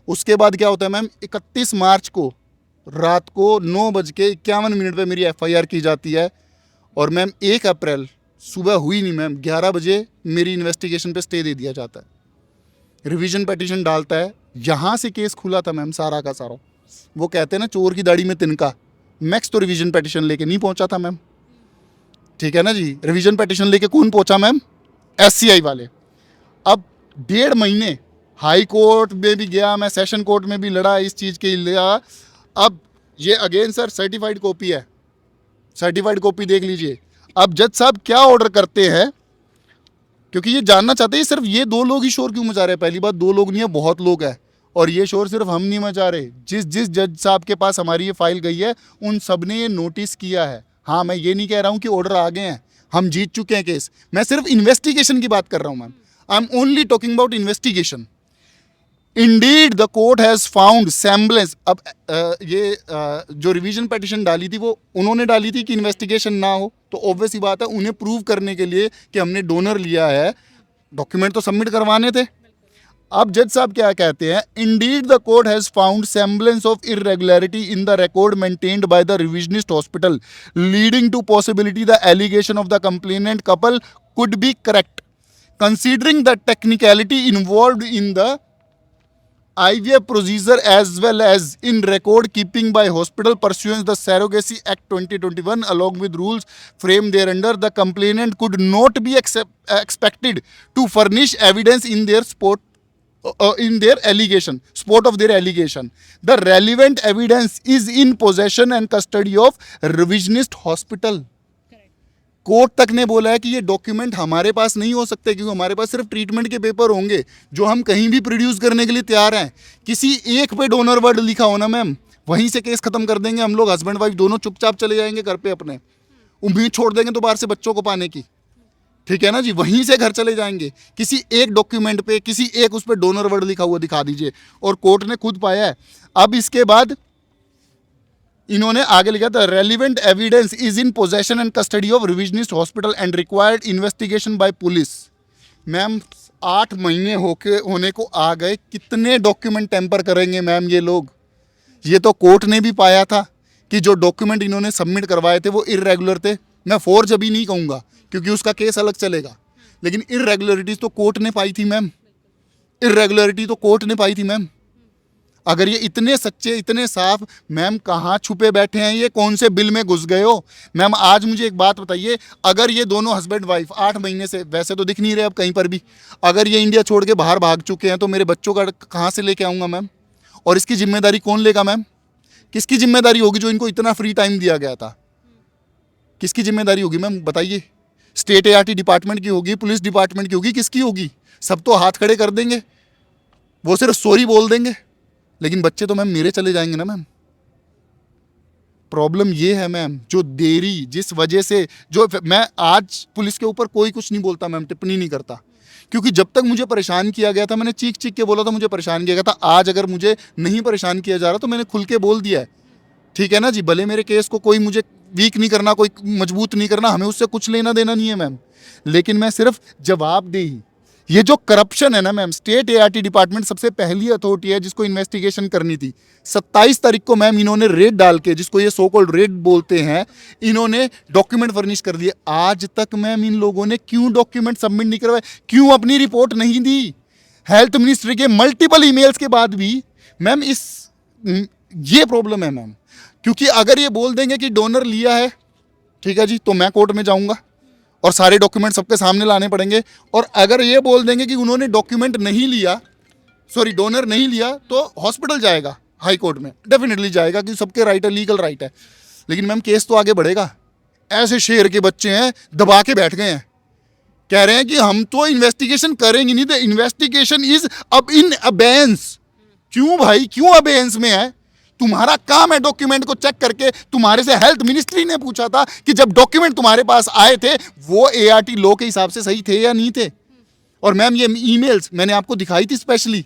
उसके बाद क्या होता है मैम, 31 मार्च को रात को 9:51 पे मेरी एफआईआर की जाती है। और मैम 1 अप्रैल सुबह हुई नहीं मैम, 11 बजे मेरी इन्वेस्टिगेशन पे स्टे दे दिया जाता है। रिवीजन पिटीशन डालता है, यहाँ से केस खुला था मैम सारा का सारा। वो कहते हैं ना चोर की दाढ़ी में तिनका, मैक्स तो रिवीजन पिटीशन लेके नहीं पहुंचा था मैम, ठीक है ना जी। रिवीजन पिटीशन लेके कौन पहुंचा मैम? एससीआई वाले। अब 1.5 महीने हाई कोर्ट में भी गया मैं, सेशन कोर्ट में भी लड़ा इस चीज़ के लिए। अब ये अगेन सर सर्टिफाइड कॉपी है, सर्टिफाइड कॉपी देख लीजिए। अब जज साहब क्या ऑर्डर करते हैं, क्योंकि ये जानना चाहते हैं सिर्फ ये 2 लोग ही शोर क्यों मचा रहे हैं। पहली बात 2 लोग नहीं है, बहुत लोग हैं, और ये शोर सिर्फ हम नहीं मचा रहे। जिस जज साहब के पास हमारी ये फाइल गई है उन सब ने ये नोटिस किया है। हाँ, मैं ये नहीं कह रहा हूँ कि ऑर्डर आ गए हैं, हम जीत चुके हैं केस, मैं सिर्फ इन्वेस्टिगेशन की बात कर रहा हूँ ma'am. I am only talking about investigation. Indeed the court has found semblance. अब जो रिवीजन पिटीशन डाली थी वो उन्होंने डाली थी कि इन्वेस्टिगेशन ना हो, तो ऑब्वियस ही बात है उन्हें प्रूव करने के लिए कि हमने डोनर लिया है, डॉक्यूमेंट तो सबमिट करवाने थे। अब जज साहब क्या कहते हैं, indeed the court has found semblance of irregularity in the record maintained by the revisionist hospital leading to possibility the allegation of the complainant couple could be correct considering the technicality involved in the IVF procedure as well as in record keeping by hospital pursuant the Surrogacy Act 2021 along with rules framed thereunder. The complainant could not be expected to furnish evidence in their support of their allegation. The relevant evidence is in possession and custody of revisionist hospital. Court तक ने बोला है कि ये document हमारे पास नहीं हो सकते, क्योंकि हमारे पास सिर्फ ट्रीटमेंट के पेपर होंगे जो हम कहीं भी प्रोड्यूस करने के लिए तैयार हैं। किसी एक पे डोनर वर्ड लिखा हो ना मैम, वहीं से केस खत्म कर देंगे हम लोग, हस्बैंड वाइफ दोनों चुपचाप चले जाएंगे घर पे अपने, उम्मीद छोड़ देंगे दोबारा से बच्चों को पाने की, ठीक है ना जी, वहीं से घर चले जाएंगे। किसी एक डॉक्यूमेंट पे, किसी एक उस पर डोनर वर्ड लिखा हुआ दिखा दीजिए, और कोर्ट ने खुद पाया है। अब इसके बाद इन्होंने आगे लिखा था, relevant evidence is in possession and custody of revisionist hospital and required investigation by police. Ma'am 8 महीने होने को आ गए, कितने डॉक्यूमेंट टेम्पर करेंगे मैम ये लोग? ये तो कोर्ट ने भी पाया था कि जो डॉक्यूमेंट इन्होंने सबमिट करवाए थे वो इरेगुलर थे। मैं फोर्ज अभी नहीं कहूँगा क्योंकि उसका केस अलग चलेगा, लेकिन इरेगुलरिटीज तो कोर्ट ने पाई थी मैम, इरेगुलरिटी तो कोर्ट ने पाई थी मैम। अगर ये इतने सच्चे, इतने साफ, मैम कहाँ छुपे बैठे हैं, ये कौन से बिल में घुस गए हो? मैम आज मुझे एक बात बताइए, अगर ये दोनों हस्बैंड वाइफ 8 महीने से, वैसे तो दिख नहीं रहे अब कहीं पर भी, अगर ये इंडिया छोड़ के बाहर भाग चुके हैं तो मेरे बच्चों का कहाँ से लेके आऊँगा मैम? और इसकी जिम्मेदारी कौन लेगा मैम? किसकी जिम्मेदारी होगी जो इनको इतना फ्री टाइम दिया गया था? किसकी जिम्मेदारी होगी मैम बताइए? स्टेट ART डिपार्टमेंट की होगी, पुलिस डिपार्टमेंट की होगी, किसकी होगी? सब तो हाथ खड़े कर देंगे, वो सिर्फ सॉरी बोल देंगे, लेकिन बच्चे तो मैम मेरे चले जाएंगे ना मैम। प्रॉब्लम ये है मैम, जो देरी जिस वजह से, जो मैं आज पुलिस के ऊपर कोई कुछ नहीं बोलता मैम, टिप्पणी नहीं करता, क्योंकि जब तक मुझे परेशान किया गया था मैंने चीख चीख के बोला था मुझे परेशान किया गया था। आज अगर मुझे नहीं परेशान किया जा रहा तो मैंने खुल के बोल दिया है, ठीक है ना जी। भले मेरे केस को कोई मुझे वीक नहीं करना, कोई मजबूत नहीं करना, हमें उससे कुछ लेना देना नहीं है मैम, लेकिन मैं सिर्फ जवाबदेही, ये जो करप्शन है ना मैम, स्टेट ART डिपार्टमेंट सबसे पहली अथॉरिटी है जिसको इन्वेस्टिगेशन करनी थी। 27 तारीख को मैम इन्होंने रेड डाल के, जिसको ये सो कॉल्ड रेड बोलते हैं, इन्होंने डॉक्यूमेंट फर्निश कर दिए। आज तक मैम इन लोगों ने क्यों डॉक्यूमेंट सबमिट नहीं करवाए, क्यों अपनी रिपोर्ट नहीं दी? हेल्थ मिनिस्ट्री के मल्टीपल ईमेल्स के बाद भी मैम ये प्रॉब्लम है मैम, क्योंकि अगर ये बोल देंगे कि डोनर लिया है, ठीक है जी, तो मैं कोर्ट में जाऊंगा और सारे डॉक्यूमेंट सबके सामने लाने पड़ेंगे। और अगर ये बोल देंगे कि उन्होंने डॉक्यूमेंट नहीं लिया, सॉरी डोनर नहीं लिया, तो हॉस्पिटल जाएगा, हाई कोर्ट में डेफिनेटली जाएगा, कि सबके राइट है, लीगल राइट है। लेकिन मैम केस तो आगे बढ़ेगा। ऐसे शेर के बच्चे हैं, दबा के बैठ गए हैं, कह रहे हैं कि हम तो इन्वेस्टिगेशन करेंगे नहीं, द इन्वेस्टिगेशन इज अब इन अबेंस। क्यों भाई, क्यों अबेंस में है? तुम्हारा काम है डॉक्यूमेंट को चेक करके, तुम्हारे से हेल्थ मिनिस्ट्री ने पूछा था कि जब डॉक्यूमेंट तुम्हारे पास आए थे वो ART लॉ के हिसाब से सही थे या नहीं थे। और मैम ये ईमेल्स मैंने आपको दिखाई थी स्पेशली,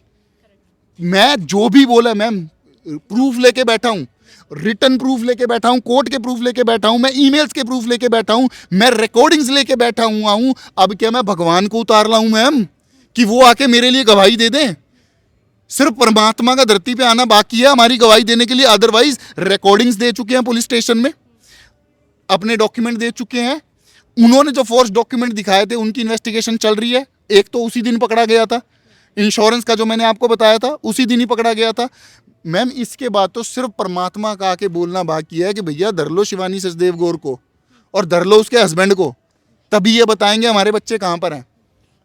मैं जो भी बोला मैम प्रूफ लेके बैठा हूँ, रिटन प्रूफ लेके बैठा हूँ, कोर्ट के प्रूफ लेके बैठा हूँ, मैं ईमेल्स के प्रूफ लेके बैठा हूँ, मैं रिकॉर्डिंग्स लेके बैठा हूँ। अब क्या मैं भगवान को उतार लाऊं मैम कि वो आके मेरे लिए गवाही दे दें? सिर्फ परमात्मा का धरती पे आना बाकी है हमारी गवाही देने के लिए, अदरवाइज रिकॉर्डिंग्स दे चुके हैं पुलिस स्टेशन में, अपने डॉक्यूमेंट दे चुके हैं। उन्होंने जो फोर्स डॉक्यूमेंट दिखाए थे उनकी इन्वेस्टिगेशन चल रही है। एक तो उसी दिन पकड़ा गया था, इंश्योरेंस का जो मैंने आपको बताया था उसी दिन ही पकड़ा गया था। मैम इसके बाद तो सिर्फ परमात्मा का आके बोलना बाकी है कि भैया धर लो शिवानी सचदेव गौर को और धर लो उसके हस्बैंड को, तभी ये बताएंगे हमारे बच्चे कहाँ पर हैं।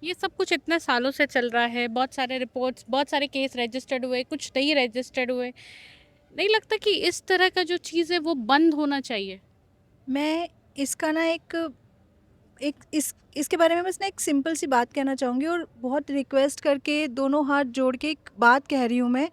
ये सब कुछ इतने सालों से चल रहा है, बहुत सारे रिपोर्ट्स, बहुत सारे केस रजिस्टर्ड हुए, कुछ नहीं रजिस्टर्ड हुए। नहीं लगता कि इस तरह का जो चीज़ है वो बंद होना चाहिए? मैं इसका ना एक इसके बारे में बस ना एक सिंपल सी बात कहना चाहूँगी और बहुत रिक्वेस्ट करके दोनों हाथ जोड़ के एक बात कह रही हूँ मैं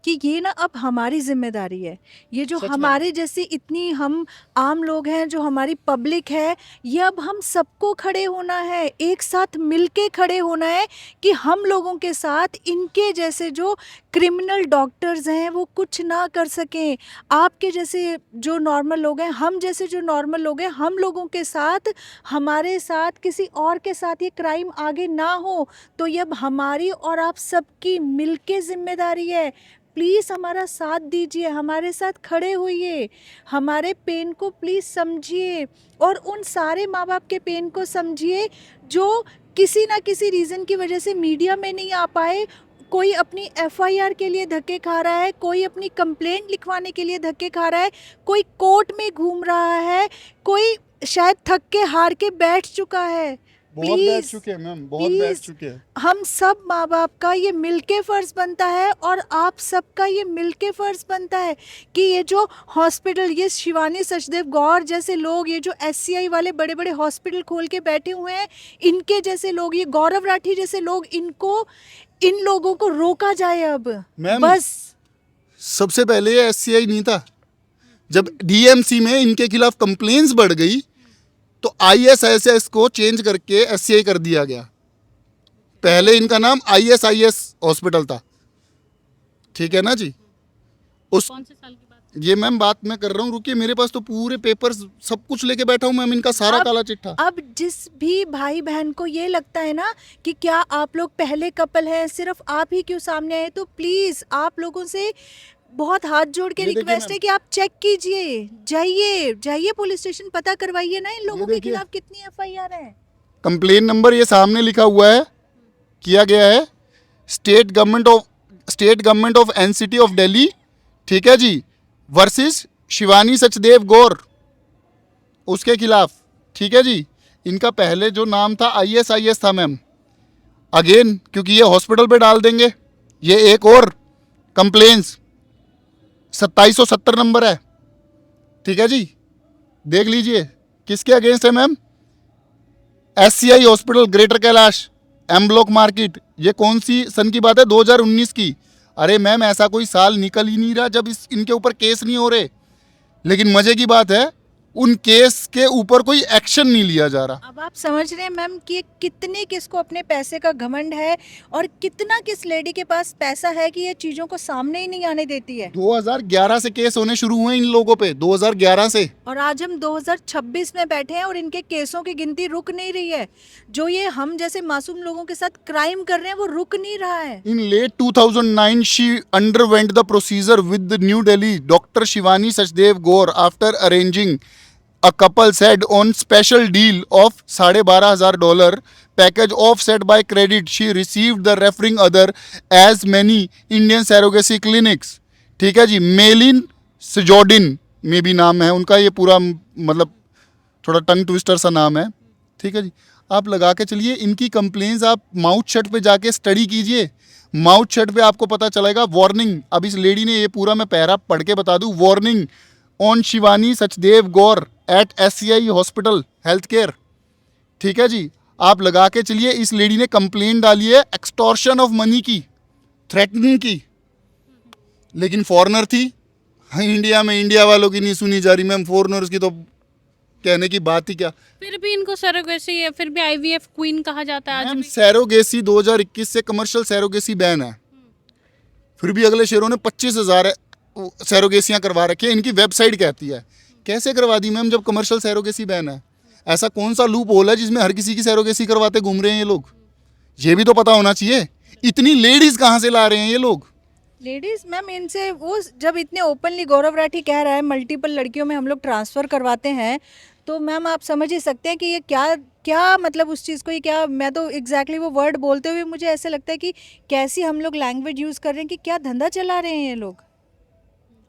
कि ये ना अब हमारी जिम्मेदारी है। ये जो सच में। हमारे जैसी इतनी हम आम लोग हैं, जो हमारी पब्लिक है, ये अब हम सबको खड़े होना है, एक साथ मिलके खड़े होना है कि हम लोगों के साथ इनके जैसे जो क्रिमिनल डॉक्टर्स हैं वो कुछ ना कर सकें। आपके जैसे जो नॉर्मल लोग हैं, हम जैसे जो नॉर्मल लोग हैं, हम लोगों के साथ, हमारे साथ किसी और के साथ ये क्राइम आगे ना हो। तो ये अब हमारी और आप सबकी मिलके जिम्मेदारी है। प्लीज़ हमारा साथ दीजिए, हमारे साथ खड़े होइए, हमारे पेन को प्लीज़ समझिए और उन सारे माँ बाप के पेन को समझिए जो किसी ना किसी रीज़न की वजह से मीडिया में नहीं आ पाए। कोई अपनी एफआईआर के लिए धक्के खा रहा है, कोई अपनी कंप्लेंट लिखवाने के लिए धक्के खा रहा है, कोई कोर्ट में घूम रहा है, कोई शायद थक के हार के बैठ चुका है। बहुत बैठ प्लीज़, चुके हैं मैम, बहुत बैठ प्लीज़, चुके हैं। हम सब माँ बाप का ये मिलके फ़र्ज़ बनता है और आप सबका ये मिलके फ़र्ज़ बनता है कि ये जो हॉस्पिटल, ये शिवानी सचदेव गौर जैसे लोग, ये जो एससीआई वाले बड़े बड़े हॉस्पिटल खोल के बैठे हुए हैं, इनके जैसे लोग, ये गौरव राठी जैसे लोग, इन लोगों को रोका जाए अब। मैम, बस सबसे पहले ये एससीआई नहीं था। जब डीएमसी में इनके खिलाफ कंप्लेंट्स बढ़ गई तो आईएसआईएस को चेंज करके एससीआई कर दिया गया। पहले इनका नाम आईएसआईएस हॉस्पिटल था, ठीक है ना जी। उस कौन से साल की बात? ये मैम बात मैं कर रहा हूँ, रुकिए, मेरे पास तो पूरे पेपर्स सब कुछ लेके बैठा हूँ मैम, इनका सारा अब- काला चिट्ठा। अब जिस भी भाई बहन को ये लगता है ना कि क्या आप लोग पहले कपल हैं, सिर्फ आप ही क्यों सामने आए, तो प्लीज़ आप लोगों से बहुत हाथ जोड़ के ये देखिए रिक्वेस्ट है मैम। कि आप चेक कीजिए, जाइए पुलिस स्टेशन, पता करवाइए ना इन लोगों के देखिए। खिलाफ कितनी एफआईआर है। कंप्लेन नंबर ये सामने लिखा हुआ है, किया गया है state government of NCT of Delhi, ठीक है जी, वर्सेस शिवानी सचदेव गौर, उसके खिलाफ, ठीक है जी। इनका पहले जो नाम था आईएसआईएस था मैम। अगेन क्योंकि ये हॉस्पिटल पे डाल देंगे, ये एक और कंप्लेंस 2770 नंबर है, ठीक है जी, देख लीजिए किसके अगेंस्ट है ma'am. SCI hospital greater Kailash, M block market. ये कौन सी सन की बात है? 2019 की। अरे मैम ऐसा कोई साल निकल ही नहीं रहा जब इनके ऊपर केस नहीं हो रहे। लेकिन मजे की बात है उन केस के ऊपर कोई एक्शन नहीं लिया जा रहा। अब आप समझ रहे हैं मैम कि कितने किसको अपने पैसे का घमंड है और कितना किस लेडी के पास पैसा है कि ये चीज़ों को सामने ही नहीं आने देती है। 2011 से केस होने शुरू हुए इन लोगों पे, 2011 से। और आज हम 2026 में बैठे हैं और इनके केसों की गिनती रुक नहीं रही है। जो ये हम जैसे मासूम लोगों के साथ क्राइम कर रहे हैं वो रुक नहीं रहा है। In late 2009, she underwent the procedure with the New Delhi Dr. Shivani Sachdev Gaur after arranging a couple said on special deal of $12,500 package offset by credit. She received the referring other as many Indian surrogacy clinics. ठीक है जी, मेलिन सिजोडिन में भी नाम है उनका, ये पूरा मतलब थोड़ा टंग ट्विस्टर सा नाम है, ठीक है जी। आप लगा के चलिए इनकी कंप्लेंट्स, आप माउथ शट पे जाके स्टडी कीजिए, माउथ शट पे आपको पता चलेगा। वार्निंग, अब इस लेडी ने ये पूरा मैं पैरा पढ़ के बता दूं, warning on Shivani Sachdev Gaur at SCI hospital health care, ठीक है जी। आप लगा के चलिए इस लेडी ने कंप्लेन डाली है एक्सटॉर्शन ऑफ मनी की, थ्रेटनिंग की, लेकिन फॉरेनर थी। हाँ, इंडिया में इंडिया वालों की नहीं सुनी जा रही मैम, फॉरेनर्स की तो कहने की बात ही क्या। फिर भी इनको सरोगेसी या फिर भी आईवीएफ क्वीन कहा जाता है आज मैम भी। सैरोगेसी 2021 से कमर्शियल सैरोगेसी बैन है, फिर भी अगले शेरों ने 25,000 सैरोगेसियाँ करवा रखी है, इनकी वेबसाइट कहती है। कैसे करवा दी मैम जब कमर्शियल सैरोगेसी बैन है? ऐसा कौन सा लूप होल है जिसमें हर किसी की सैरोगेसी करवाते घूम रहे हैं ये लोग? ये भी तो पता होना चाहिए। इतनी लेडीज कहाँ से ला रहे हैं ये लोग? लेडीज मैम इनसे वो जब इतने ओपनली गौरव राठी कह रहा है मल्टीपल लड़कियों में हम लोग ट्रांसफ़र करवाते हैं, तो मैम आप समझ ही सकते हैं कि ये क्या क्या मतलब उस चीज़ को, ये क्या, मैं तो एग्जैक्टली वो वर्ड बोलते हुए मुझे ऐसे लगता है कि कैसी हम लोग लैंग्वेज यूज़ कर रहे हैं कि क्या धंधा चला रहे हैं ये लोग।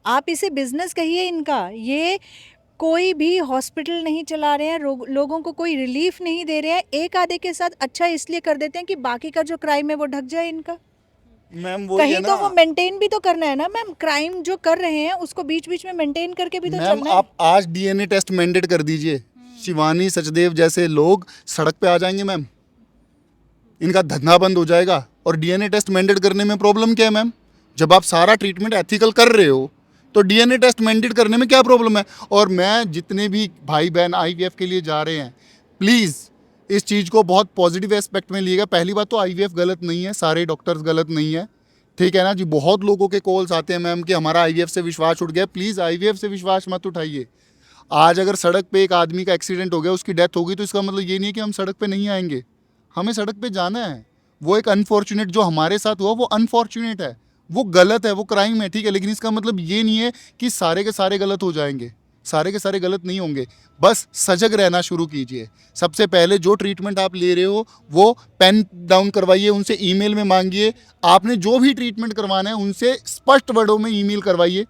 आप इसे बिजनेस कहिए इनका, ये कोई भी हॉस्पिटल नहीं चला रहे हैं, लोगों को कोई रिलीफ नहीं दे रहे हैं, एक आधे के साथ अच्छा इसलिए कर देते हैं कि बाकी का जो क्राइम है वो ढक जाए इनका। मैम वो कहीं तो वो मेंटेन भी तो करना है ना मैम, क्राइम जो कर रहे हैं उसको बीच बीच में मेंटेन करके भी तो मैम चलना है। आप आज डीएनए टेस्ट मैंडेट कर दीजिए, शिवानी सचदेव जैसे लोग सड़क पे आ जाएंगे मैम, इनका धंधा बंद हो जाएगा। और डीएनए टेस्ट मैंडेट करने में प्रॉब्लम क्या है मैम? जब आप सारा ट्रीटमेंट एथिकल कर रहे हो तो डीएनए टेस्ट मैंडेट करने में क्या प्रॉब्लम है? और मैं जितने भी भाई बहन आईवीएफ के लिए जा रहे हैं, प्लीज़ इस चीज़ को बहुत पॉजिटिव एस्पेक्ट में लिएगा। पहली बात तो आईवीएफ गलत नहीं है, सारे डॉक्टर्स गलत नहीं है, ठीक है ना जी। बहुत लोगों के कॉल्स आते हैं मैम कि हमारा आईवीएफ से विश्वास उठ गया। प्लीज़ आईवीएफ से विश्वास मत उठाइए। आज अगर सड़क पे एक आदमी का एक्सीडेंट हो गया, उसकी डेथ हो गई, तो इसका मतलब ये नहीं है कि हम सड़क पे नहीं आएंगे, हमें सड़क पे जाना है। वो एक अनफॉर्चुनेट जो हमारे साथ हुआ वो अनफॉर्चुनेट है, वो गलत है, वो क्राइम है, ठीक है, लेकिन इसका मतलब ये नहीं है कि सारे के सारे गलत हो जाएंगे, सारे के सारे गलत नहीं होंगे। बस सजग रहना शुरू कीजिए। सबसे पहले जो ट्रीटमेंट आप ले रहे हो वो पेन डाउन करवाइए, उनसे ईमेल में मांगिए। आपने जो भी ट्रीटमेंट करवाना है उनसे स्पष्ट वर्डों में ईमेल करवाइए,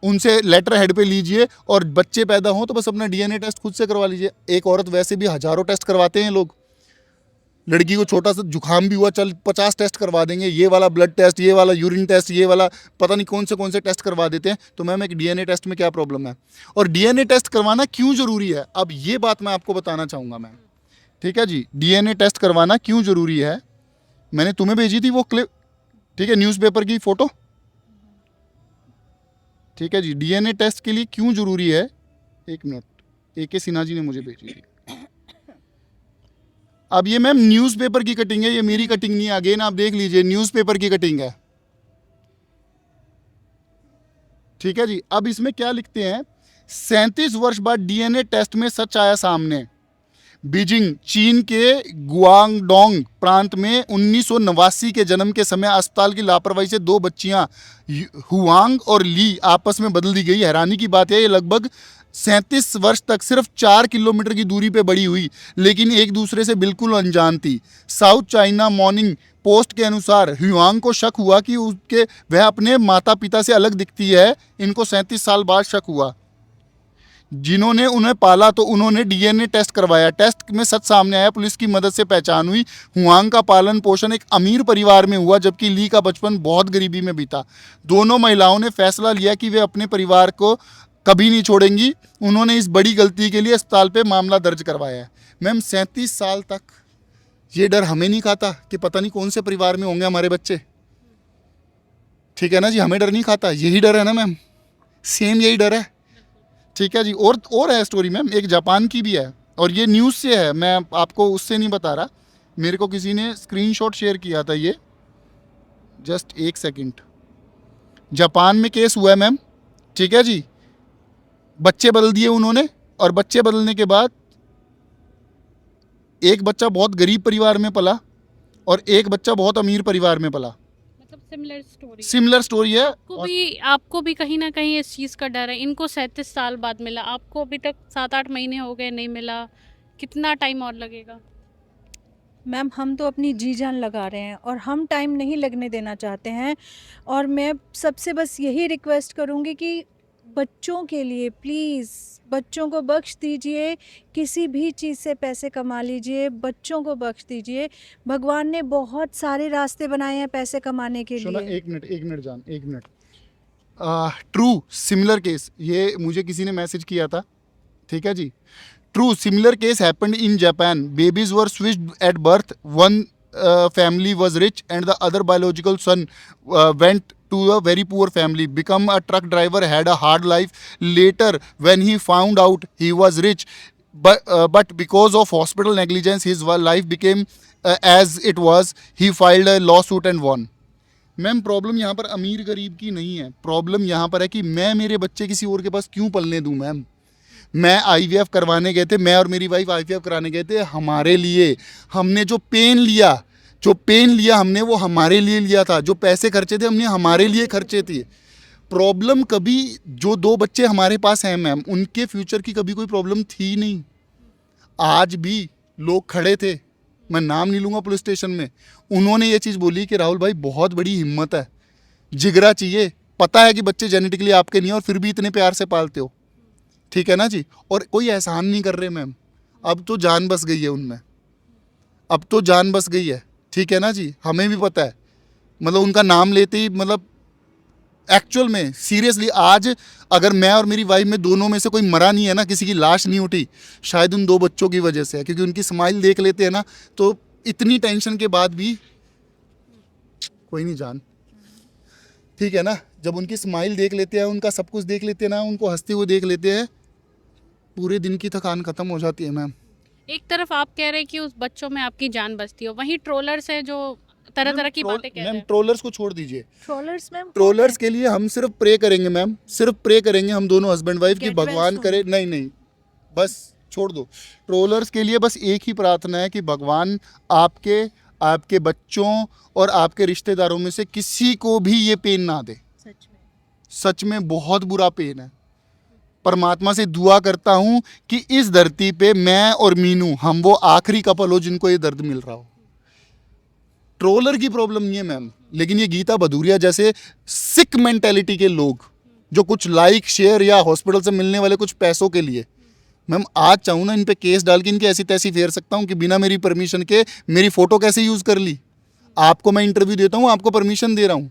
उनसे लेटर हेड पे लीजिए। और बच्चे पैदा हों तो बस अपना डीएनए टेस्ट खुद से करवा लीजिए। एक औरत वैसे भी हज़ारों टेस्ट करवाते हैं लोग। लड़की को छोटा सा जुकाम भी हुआ, चल 50 टेस्ट करवा देंगे, ये वाला ब्लड टेस्ट, ये वाला यूरिन टेस्ट, ये वाला पता नहीं कौन से टेस्ट करवा देते हैं। तो मैम एक डीएनए टेस्ट में क्या प्रॉब्लम है? और डीएनए टेस्ट करवाना क्यों ज़रूरी है, अब ये बात मैं आपको बताना चाहूँगा मैम, ठीक है जी। डीएनए टेस्ट करवाना क्यों ज़रूरी है, मैंने तुम्हें भेजी थी वो क्लिप, ठीक है, न्यूज़पेपर की फ़ोटो, ठीक है जी। डीएनए टेस्ट के लिए क्यों ज़रूरी है, एक मिनट, AK सिन्हा जी ने मुझे भेजी थी। अब ये मैम न्यूज़पेपर की कटिंग है, ये मेरी कटिंग नहीं है। अगेन आप देख लीजिए, न्यूज़पेपर की कटिंग है, ठीक है जी। अब इसमें क्या लिखते हैं, 37 वर्ष बाद डीएनए टेस्ट में सच आया सामने। बीजिंग चीन के गुआंगडोंग प्रांत में 1989 के जन्म के समय अस्पताल की लापरवाही से 2 बच्चियां हुआंग और ली आपस में बदल दी गई। हैरानी की बात है, ये लगभग 37 वर्ष तक सिर्फ 4 किलोमीटर की दूरी पे बड़ी हुई, लेकिन एक दूसरे से बिल्कुल अनजान थी। साउथ चाइना मॉर्निंग पोस्ट के अनुसार हुआंग को शक हुआ कि उसके वह अपने माता पिता से अलग दिखती है। इनको 37 साल बाद शक हुआ। जिन्होंने उन्हें पाला तो उन्होंने डीएनए टेस्ट करवाया। टेस्ट में सच सामने आया, पुलिस की मदद से पहचान हुई। हुआंग का पालन पोषण एक अमीर परिवार में हुआ, जबकि ली का बचपन बहुत गरीबी में बीता। दोनों महिलाओं ने फैसला लिया कि वे अपने परिवार को कभी नहीं छोड़ेंगी। उन्होंने इस बड़ी गलती के लिए अस्पताल पे मामला दर्ज करवाया है। मैम 37 साल तक ये डर हमें नहीं खाता कि पता नहीं कौन से परिवार में होंगे हमारे बच्चे, ठीक है ना जी। हमें डर नहीं खाता, यही डर है ना मैम, सेम यही डर है, ठीक है जी। और है स्टोरी मैम, एक जापान की भी है, और ये न्यूज़ से है, मैं आपको उससे नहीं बता रहा, मेरे को किसी ने स्क्रीनशॉट शेयर किया था ये, जस्ट एक सेकंड। जापान में केस हुआ है मैम, ठीक है जी। बच्चे बदल दिए उन्होंने, और बच्चे बदलने के बाद एक बच्चा बहुत गरीब परिवार में पला और एक बच्चा बहुत अमीर परिवार में पला। मतलब सिमिलर स्टोरी है। आपको भी कहीं ना कहीं इस चीज़ का डर है। इनको 37 साल बाद मिला, आपको अभी तक 7-8 महीने हो गए नहीं मिला, कितना टाइम और लगेगा? मैम हम तो अपनी जी जान लगा रहे हैं और हम टाइम नहीं लगने देना चाहते हैं। और मैं सबसे बस यही रिक्वेस्ट करूँगी कि बच्चों के लिए प्लीज़ बच्चों को बख्श दीजिए, किसी भी चीज़ से पैसे कमा लीजिए, बच्चों को बख्श दीजिए। भगवान ने बहुत सारे रास्ते बनाए हैं पैसे कमाने के सुना, लिए। एक मिनट जान, एक मिनट। ट्रू सिमिलर केस, ये मुझे किसी ने मैसेज किया था, ठीक है जी। True similar case happened in Japan. Babies were switched at birth, one family was rich and the other biological son went to a very poor family, become a truck driver, had a hard life. Later when he found out he was rich, but because of hospital negligence his life became as it was. He filed a lawsuit and won. Ma'am problem यहाँ पर अमीर गरीब की नहीं है, problem यहाँ पर है कि मैं मेरे बच्चे किसी और के पास क्यों पलने दूँ। मैम मैं आईवीएफ करवाने गए थे, मैं और मेरी वाइफ आईवीएफ कराने गए थे, हमारे लिए हमने जो पेन लिया, जो पेन लिया हमने वो हमारे लिए लिया था, जो पैसे खर्चे थे हमने हमारे लिए खर्चे थे। प्रॉब्लम कभी जो 2 बच्चे हमारे पास हैं मैम, उनके फ्यूचर की कभी कोई प्रॉब्लम थी नहीं। आज भी लोग खड़े थे, मैं नाम नहीं लूँगा, पुलिस स्टेशन में, उन्होंने ये चीज़ बोली कि राहुल भाई बहुत बड़ी हिम्मत है, जिगरा चाहिए, पता है कि बच्चे जेनेटिकली आपके नहीं है और फिर भी इतने प्यार से पालते हो, ठीक है ना जी। और कोई एहसान नहीं कर रहे मैम, अब तो जान बस गई है उनमें, अब तो जान बस गई है, ठीक है ना जी। हमें भी पता है, मतलब उनका नाम लेते ही, मतलब एक्चुअल में सीरियसली आज अगर मैं और मेरी वाइफ में दोनों में से कोई मरा नहीं है ना, किसी की लाश नहीं उठी, शायद उन 2 बच्चों की वजह से है, क्योंकि उनकी स्माइल देख लेते हैं ना तो इतनी टेंशन के बाद भी कोई नहीं जान, ठीक है ना। जब उनकी स्माइल देख लेते हैं, उनका सब कुछ देख लेते हैं ना, उनको हंसते हुए देख लेते हैं, पूरे दिन की थकान खत्म हो जाती है मैम। एक तरफ आप कह रहे हैं कि उस बच्चों में आपकी जान बचती हो, वहीं ट्रोलर्स है जो तरह तरह की बातें कह रहे मैम हैं। ट्रोलर्स को छोड़ दीजिए, ट्रोलर्स मैम, ट्रोलर्स के लिए हम सिर्फ प्रे करेंगे मैम, सिर्फ प्रे करेंगे हम दोनों हस्बैंड वाइफ कि Get well भगवान soon. करे, नहीं नहीं बस छोड़ दो। ट्रोलर्स के लिए बस एक ही प्रार्थना है कि भगवान आपके, आपके बच्चों और आपके रिश्तेदारों में से किसी को भी ये पेन ना दे। सच में सच में बहुत बुरा पेन है। परमात्मा से दुआ करता हूँ कि इस धरती पे मैं और मीनू हम वो आखिरी कपल हो जिनको ये दर्द मिल रहा हो। ट्रोलर की प्रॉब्लम नहीं है मैम, लेकिन ये गीता भदौरिया जैसे सिक मेंटेलिटी के लोग जो कुछ लाइक शेयर या हॉस्पिटल से मिलने वाले कुछ पैसों के लिए, मैम आज चाहूँ ना इन पे केस डाल के इनकी ऐसी तैसी फेर सकता हूँ कि बिना मेरी परमिशन के मेरी फ़ोटो कैसे यूज़ कर ली। आपको मैं इंटरव्यू देता हूँ, आपको परमिशन दे रहा हूँ,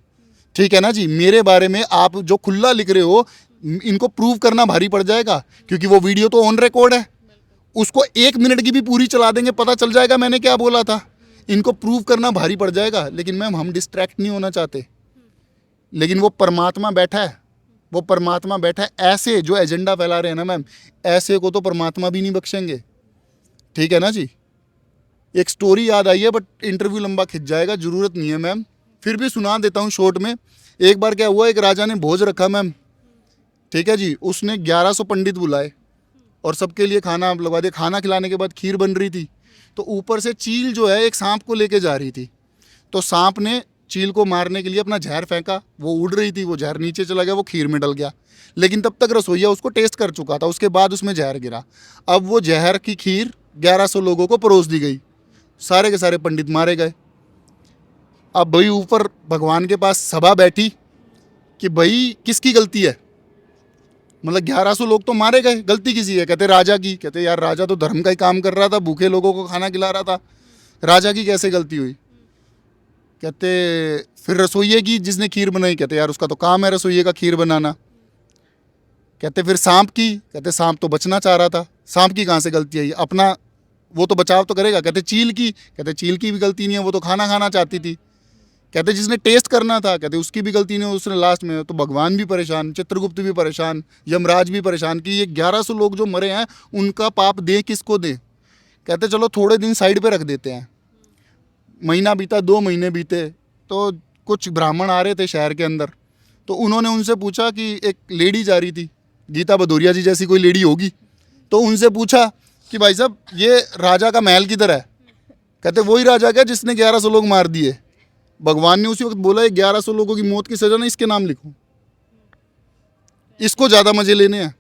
ठीक है ना जी। मेरे बारे में आप जो खुला लिख रहे हो, इनको प्रूव करना भारी पड़ जाएगा, क्योंकि वो वीडियो तो ऑन रिकॉर्ड है, उसको 1 मिनट की भी पूरी चला देंगे, पता चल जाएगा मैंने क्या बोला था। इनको प्रूव करना भारी पड़ जाएगा। लेकिन मैम हम डिस्ट्रैक्ट नहीं होना चाहते, लेकिन वो परमात्मा बैठा है, वो परमात्मा बैठा है। ऐसे जो एजेंडा फैला रहे हैं ना मैम, ऐसे को तो परमात्मा भी नहीं बख्शेंगे, ठीक है ना जी। एक स्टोरी याद आई है बट इंटरव्यू लंबा खिंच जाएगा, ज़रूरत नहीं है मैम, फिर भी सुना देता हूँ शॉर्ट में। एक बार क्या हुआ, एक राजा ने भोज रखा मैम, ठीक है जी। उसने 1100 पंडित बुलाए और सबके लिए खाना लगवा दिया। खाना खिलाने के बाद खीर बन रही थी, तो ऊपर से चील जो है एक सांप को लेके जा रही थी, तो सांप ने चील को मारने के लिए अपना जहर फेंका, वो उड़ रही थी, वो जहर नीचे चला गया, वो खीर में डल गया। लेकिन तब तक रसोइया उसको टेस्ट कर चुका था, उसके बाद उसमें जहर गिरा। अब वो जहर की खीर 1100 लोगों को परोस दी गई, सारे के सारे पंडित मारे गए। अब भाई ऊपर भगवान के पास सभा बैठी कि भाई किसकी गलती है, मतलब 1100 लोग तो मारे गए, गलती किसी है? कहते राजा की। कहते यार राजा तो धर्म का ही काम कर रहा था, भूखे लोगों को खाना खिला रहा था, राजा की कैसे गलती हुई? कहते फिर रसोइये की जिसने खीर बनाई। कहते यार उसका तो काम है रसोइये का खीर बनाना। कहते फिर सांप की। कहते सांप तो बचना चाह रहा था, सांप की कहाँ से गलती है? अपना वो तो बचाव तो करेगा। कहते चील की। कहते चील की भी गलती नहीं है, वो तो खाना खाना चाहती थी। कहते जिसने टेस्ट करना था, कहते उसकी भी गलती नहीं है, उसने लास्ट में। तो भगवान भी परेशान, चित्रगुप्त भी परेशान, यमराज भी परेशान कि ये 1100 लोग जो मरे हैं उनका पाप दे किसको दे। कहते चलो थोड़े दिन साइड पे रख देते हैं। महीना बीता, 2 महीने बीते, तो कुछ ब्राह्मण आ रहे थे शहर के अंदर, तो उन्होंने उनसे पूछा कि एक लेडी जा रही थी, गीता भदौरिया जी जैसी कोई लेडी होगी, तो उनसे पूछा कि भाई साहब ये राजा का महल किधर है? कहते वही राजा क्या जिसने 1100 लोग मार दिए। भगवान ने उसी वक्त बोला ये 1100 लोगों की मौत की सजा ना इसके नाम लिखो, इसको ज़्यादा मजे लेने हैं।